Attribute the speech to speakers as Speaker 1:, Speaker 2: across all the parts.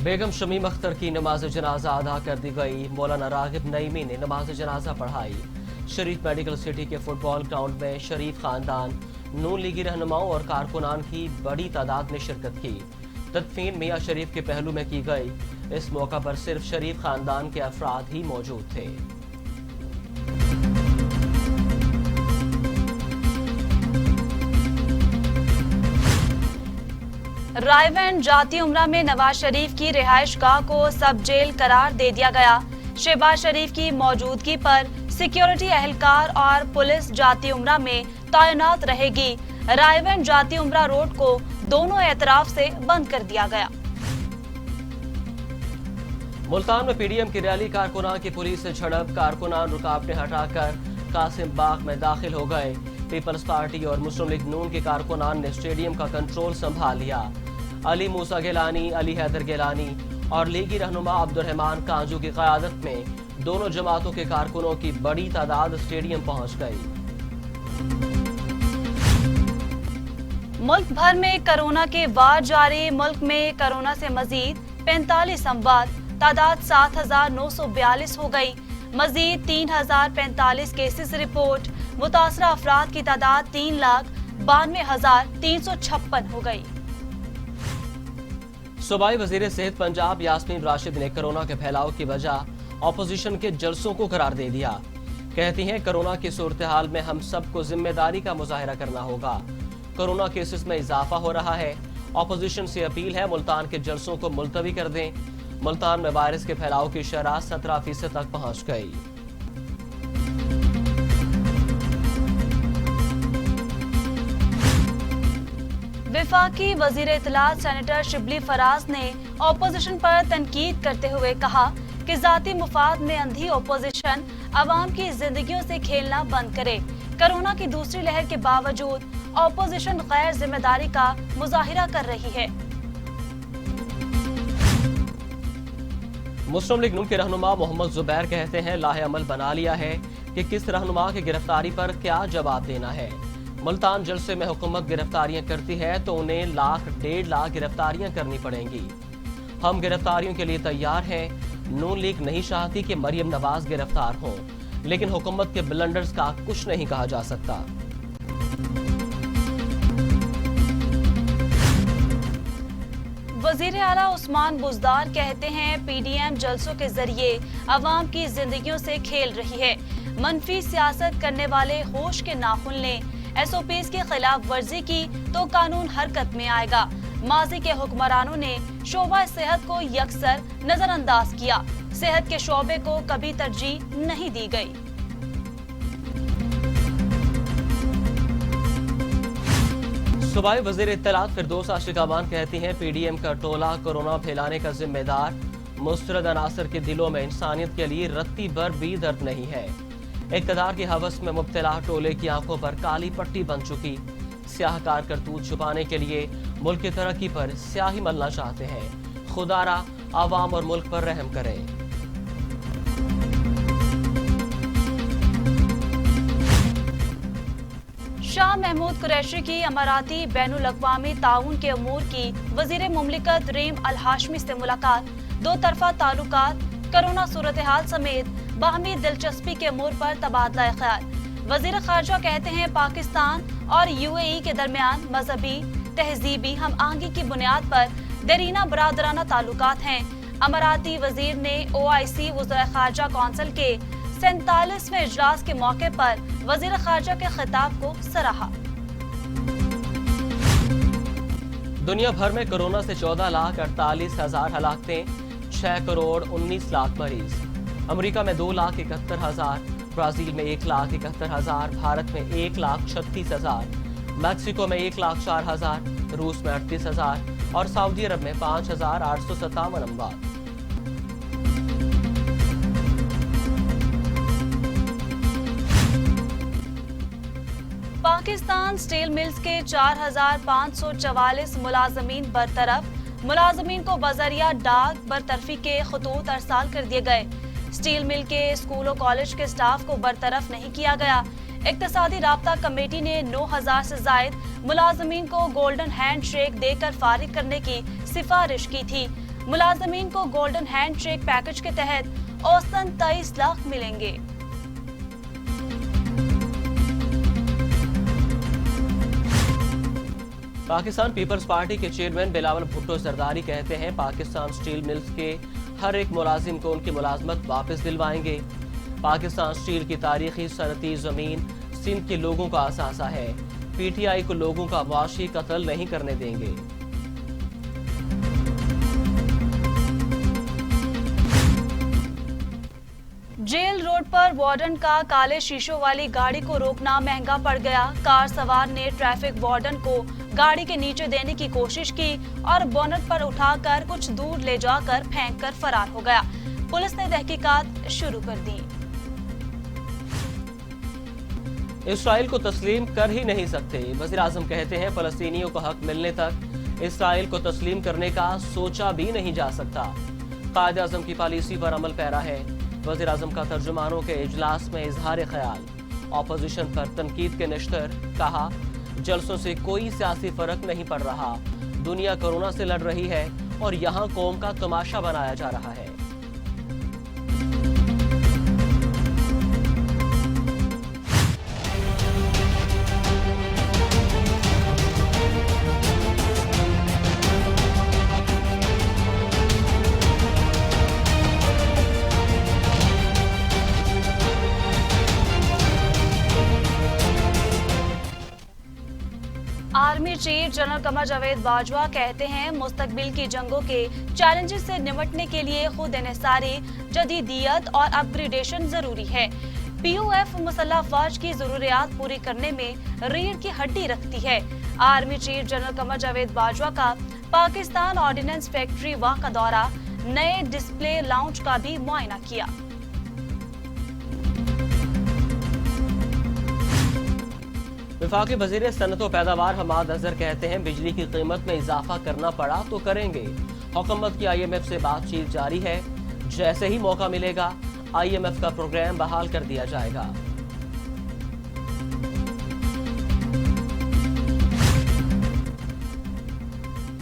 Speaker 1: बेगम शमीम अख्तर की नमाज जनाजा अदा कर दी गई। मौलाना रागिब नईमी ने नमाज जनाजा पढ़ाई। शरीफ मेडिकल सिटी के फुटबॉल ग्राउंड में शरीफ खानदान, नून लीगी रहनुमाओं और कारकुनान की बड़ी तादाद ने शिरकत की। तदफीन मियां शरीफ के पहलू में की गई। इस मौका पर सिर्फ शरीफ खानदान के अफराद ही मौजूद थे।
Speaker 2: रायवेंड जाती उम्रा में नवाज शरीफ की रिहाइश गाह को सब जेल करार दे दिया गया। शहबाज शरीफ की मौजूदगी पर सिक्योरिटी एहलकार और पुलिस जाती उम्रा में तैनात रहेगी। रायवेंड जाती उम्रा रोड को दोनों एतराफ से बंद कर दिया गया।
Speaker 1: मुल्तान में पीडीएम की रैली, कारकुनान की पुलिस से झड़प। कारकुनान रुकावटें हटाकर कासिम बाग में दाखिल हो गए। पीपल्स पार्टी और मुस्लिम लीग नून के कारकुनान ने स्टेडियम का कंट्रोल संभाल लिया। अली मूसा गिलानी, अली हैदर गिलानी और लीगी रहनुमा अब्दुर्रहमान कांजू की क़यादत में दोनों जमातों के कारकुनों की बड़ी तादाद स्टेडियम पहुंच गई।
Speaker 2: मुल्क भर में कोरोना के वार जारी। मुल्क में कोरोना से मजीद 45 अमवात, तादाद 7,942 हो गई। मजीद 3,045 केसेस रिपोर्ट। मुतासरा अफराद की तादाद 3,92,356 हो गई।
Speaker 1: सूबाई वजीर सेहत पंजाब यास्मीन राशिद ने कोरोना के फैलाव की वजह ऑपोजिशन के जलसों को करार दे दिया। कहती हैं कोरोना की सूरत हाल में हम सबको जिम्मेदारी का मुजाहिरा करना होगा। कोरोना केसेस में इजाफा हो रहा है। ऑपोजिशन से अपील है मुल्तान के जलसों को मुलतवी कर दें। मुल्तान में वायरस के फैलाव की शरह 17% तक पहुंच गई।
Speaker 2: वफाकी वजीर इत्तलात सेनेटर शिबली फराज ने ऑपोजिशन पर तनकीद करते हुए कहा कि जाती मुफाद में अंधी ऑपोजिशन अवाम की जिंदगियों से खेलना बंद करे। कोरोना की दूसरी लहर के बावजूद ऑपोजिशन गैर जिम्मेदारी का मुजाहिरा कर रही है।
Speaker 1: मुस्लिम लीग नून के रहनुमा मोहम्मद जुबैर कहते हैं लाहे अमल बना लिया है कि किस रहनुमा की गिरफ्तारी पर क्या जवाब देना है। मुल्तान जलसे में हुकूमत गिरफ्तारियां करती है तो उन्हें लाख 1.5 लाख गिरफ्तारियां करनी पड़ेंगी। हम गिरफ्तारियों के लिए तैयार हैं। नून लीग नहीं चाहती कि मरियम नवाज गिरफ्तार हों, लेकिन हुकूमत के ब्लंडर्स का कुछ नहीं कहा जा सकता।
Speaker 2: वजीर आला उस्मान बुज़दार कहते हैं पीडीएम जलसों के जरिए अवाम की जिंदगियों से खेल रही है। मनफी सियासत करने वाले होश के नाखुन लें। एसओपीज की खिलाफ वर्जी की तो कानून हरकत में आएगा। माजी के हुक्मरानों ने शोबा सेहत को यकसर नजरअंदाज किया। सेहत के शोबे को कभी तरजीह नहीं दी गई।
Speaker 1: सूबाई वजीर इत्तलात फिरदौस आशिक अमान कहती हैं पीडीएम का टोला कोरोना फैलाने का जिम्मेदार। मुस्तरद अनासर के दिलों में इंसानियत के लिए रत्ती भर भी दर्द नहीं है। इक़्तिदार की हवस में मुब्तला टोले की आंखों पर काली पट्टी बन चुकी। स्याहकार करतूत छुपाने के लिए मुल्क की तरक्की पर स्याही मलना चाहते हैं। खुदारा आवाम और मुल्क पर रहम करे।
Speaker 2: शाह महमूद कुरैशी की अमाराती बैनुल अक़वामी ताउन के अमूर की वजीर मुमलिकत रीम अल हाशमी से मुलाकात। दो तरफा ताल्लुकात, कोरोना सूरत हाल समेत बाहमी दिलचस्पी के अमूर पर तबादला ख्याल। वजीर खारजा कहते हैं पाकिस्तान और यूएई के दरमियान मजहबी तहजीबी हम आहंगी की बुनियाद पर देरीना बरादराना ताल्लुकात हैं। अमाराती वजीर ने OIC वज़ीर खारजा कौंसिल के 47वें इजलास के मौके पर वजीर खारजा के खिताब को सराहा।
Speaker 1: दुनिया भर में कोरोना से 14,48,000 हलाकतें, 6 करोड़ 19 लाख मरीज। अमेरिका में 2,71,000, ब्राजील में 1,71,000, भारत में 1,36,000, मैक्सिको में 1,04,000, रूस में 38,000 और सऊदी अरब में 5,857 अमवात।
Speaker 2: पाकिस्तान स्टील मिल्स के 4,544 मुलाजमीन बरतरफ। मुलाजमीन को बजरिया डाक बरतरफी के खतूत अरसाल कर दिए गए। स्टील मिल के स्कूल और कॉलेज के स्टाफ को बरतरफ नहीं किया गया। इक्तिसादी राब्ता कमेटी ने 9,000 से जायद मुलाजमीन को गोल्डन हैंड शेक देकर फारिग करने की सिफारिश की थी। मुलाजमीन को गोल्डन हैंडशेक पैकेज के तहत औसतन 23 लाख मिलेंगे।
Speaker 1: पाकिस्तान पीपल्स पार्टी के चेयरमैन बिलावल भुट्टो जरदारी कहते हैं पाकिस्तान स्टील मिल्स के हर एक मुलाजिम को उनकी मुलाजमत वापस दिलवाएंगे। पाकिस्तान स्टील की तारीखी सनती जमीन सिंध के लोगों का असासा है। पीटीआई को लोगों का वाशी कत्ल नहीं करने देंगे।
Speaker 2: जेल रोड पर वार्डन का काले शीशों वाली गाड़ी को रोकना महंगा पड़ गया। कार सवार ने ट्रैफिक वार्डन को गाड़ी के नीचे देने की कोशिश की और बोनट पर उठाकर कुछ दूर ले जाकर फेंककर फरार हो गया। पुलिस ने तहकीकात शुरू कर दी।
Speaker 1: इसराइल को तस्लीम कर ही नहीं सकते। वज़ीर आज़म कहते हैं फलस्तीनियों को हक मिलने तक इसराइल को तस्लीम करने का सोचा भी नहीं जा सकता। कायद आज़म की पॉलिसी पर अमल पैरा है। वज़ीर आज़म का तर्जुमानों के इजलास में इजहार ख्याल। ऑपोजिशन पर तनकीद के निश्तर। कहा जलसों से कोई सियासी फर्क नहीं पड़ रहा। दुनिया कोरोना से लड़ रही है और यहाँ कौम का तमाशा बनाया जा रहा है।
Speaker 2: Army chief general Qamar Javed Bajwa कहते हैं मुस्तकबिल की जंगों के चैलेंजेस से निपटने के लिए खुद इन्हिसारी, जदीदियत और अपग्रेडेशन जरूरी है। पीओएफ मुसल्लह फौज की जरूरियात पूरी करने में रीढ़ की हड्डी रखती है। Army chief general Qamar Javed Bajwa का पाकिस्तान ऑर्डिनेंस फैक्ट्री वाह का दौरा, नए डिस्प्ले लाउंज का भी मुआयना किया।
Speaker 1: वफाकी वज़ीर सनअत व पैदावार हमाद अजहर कहते हैं बिजली की कीमत में इजाफा करना पड़ा तो करेंगे। हुकूमत की IMF से बातचीत जारी है। जैसे ही मौका मिलेगा IMF का प्रोग्राम बहाल कर दिया जाएगा।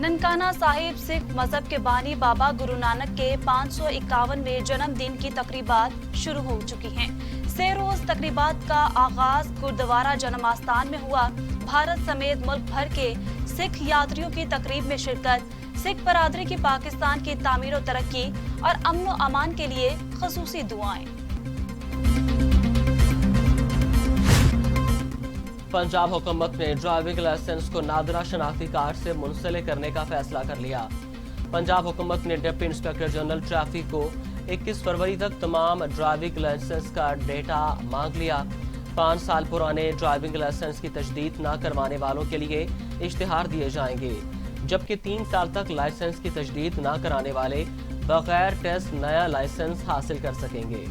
Speaker 2: ननकाना साहिब सिख मजहब के बानी बाबा गुरु नानक के 551वें जन्मदिन की तकरीबात शुरू हो चुकी हैं। से रोज तकरीबात का आगाज गुरुद्वारा जन्म आस्थान में हुआ। भारत समेत मुल्क भर के सिख यात्रियों की तकरीब में शिरकत। सिख बरादरी की पाकिस्तान की तामीर और तरक्की और अमन व अमान के लिए खसूसी दुआएं।
Speaker 1: पंजाब हुकूमत ने ड्राइविंग लाइसेंस को नादरा शनाख्ती कार्ड से मुंसलिक करने का फैसला कर लिया। पंजाब हुकूमत ने डिप्टी इंस्पेक्टर जनरल ट्रैफिक को 21 फरवरी तक तमाम ड्राइविंग लाइसेंस का डेटा मांग लिया। 5 साल पुराने ड्राइविंग लाइसेंस की तजदीद न करवाने वालों के लिए इश्तिहार दिए जाएंगे, जबकि 3 साल तक लाइसेंस की तजदीद न कराने वाले बगैर टेस्ट नया लाइसेंस हासिल कर सकेंगे।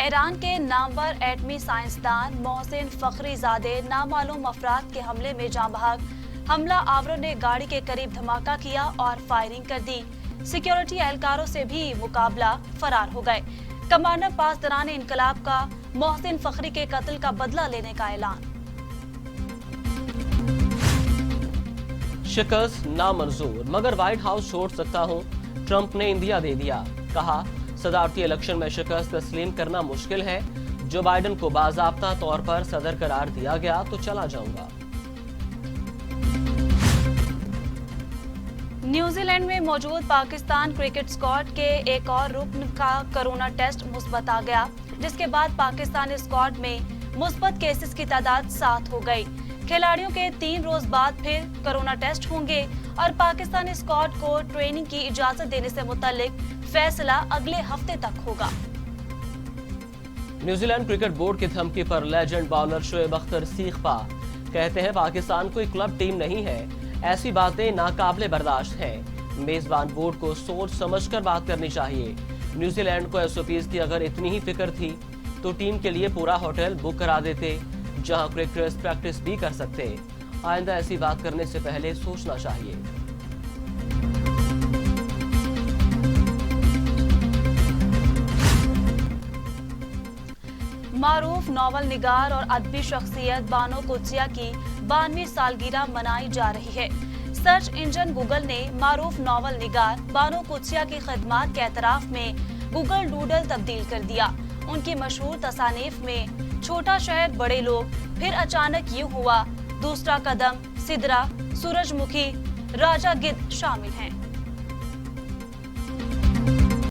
Speaker 2: ईरान के नामवर एटमी साइंसदान मोहसिन फखरीजादे नामालूम अफराद के हमले में जाँ बहक। हमला आवरों ने गाड़ी के करीब धमाका किया और फायरिंग कर दी। सिक्योरिटी एहलकारों से भी मुकाबला, फरार हो गए। कमांडर पासदारान इनकलाब का मोहसिन फखरी के कत्ल का बदला लेने का ऐलान।
Speaker 1: शिकस्त नामंजूर, मगर व्हाइट हाउस छोड़ सकता हूं। ट्रंप ने इंदिया दे दिया। कहा सदारती इलेक्शन में शिकस्त तस्लीम करना मुश्किल है। जो बाइडन को बाज़ाब्ता तौर पर सदर करार दिया गया तो चला जाऊंगा।
Speaker 2: न्यूजीलैंड में मौजूद पाकिस्तान क्रिकेट स्क्वाड के एक और रुकन का कोरोना टेस्ट मुस्बत आ गया, जिसके बाद पाकिस्तानी स्क्वाड में मुस्बत केसेस की तादाद 7 हो गई। खिलाड़ियों के 3 रोज बाद फिर कोरोना टेस्ट होंगे और पाकिस्तानी स्क्वाड को ट्रेनिंग की इजाजत देने से मुतालिक फैसला अगले हफ्ते तक होगा।
Speaker 1: न्यूजीलैंड क्रिकेट बोर्ड की धमकी पर लेजेंड बॉलर शोएब अख्तर सीखपा कहते हैं पाकिस्तान कोई क्लब टीम नहीं है। ऐसी बातें नाकाबिले बर्दाश्त हैं। मेजबान बोर्ड को सोच समझकर बात करनी चाहिए। न्यूजीलैंड को SOPs की अगर इतनी ही फिक्र थी तो टीम के लिए पूरा होटल बुक करा देते जहां क्रिकेटर्स प्रैक्टिस भी कर सकते। आइंदा ऐसी बात करने से पहले सोचना चाहिए।
Speaker 2: मारूफ नॉवल निगार और अदबी शख्सियत बानो कुदसिया की 92वीं सालगिरह मनाई जा रही है। सर्च इंजन गूगल ने मारूफ नॉवल निगार बानो कुदसिया की खिदमत के एतराफ में गूगल डूडल तब्दील कर दिया। उनकी मशहूर तसानीफ में छोटा शहर बड़े लोग, फिर अचानक यूं हुआ, दूसरा कदम, सिदरा, सूरजमुखी, राजा गिद्ध शामिल हैं।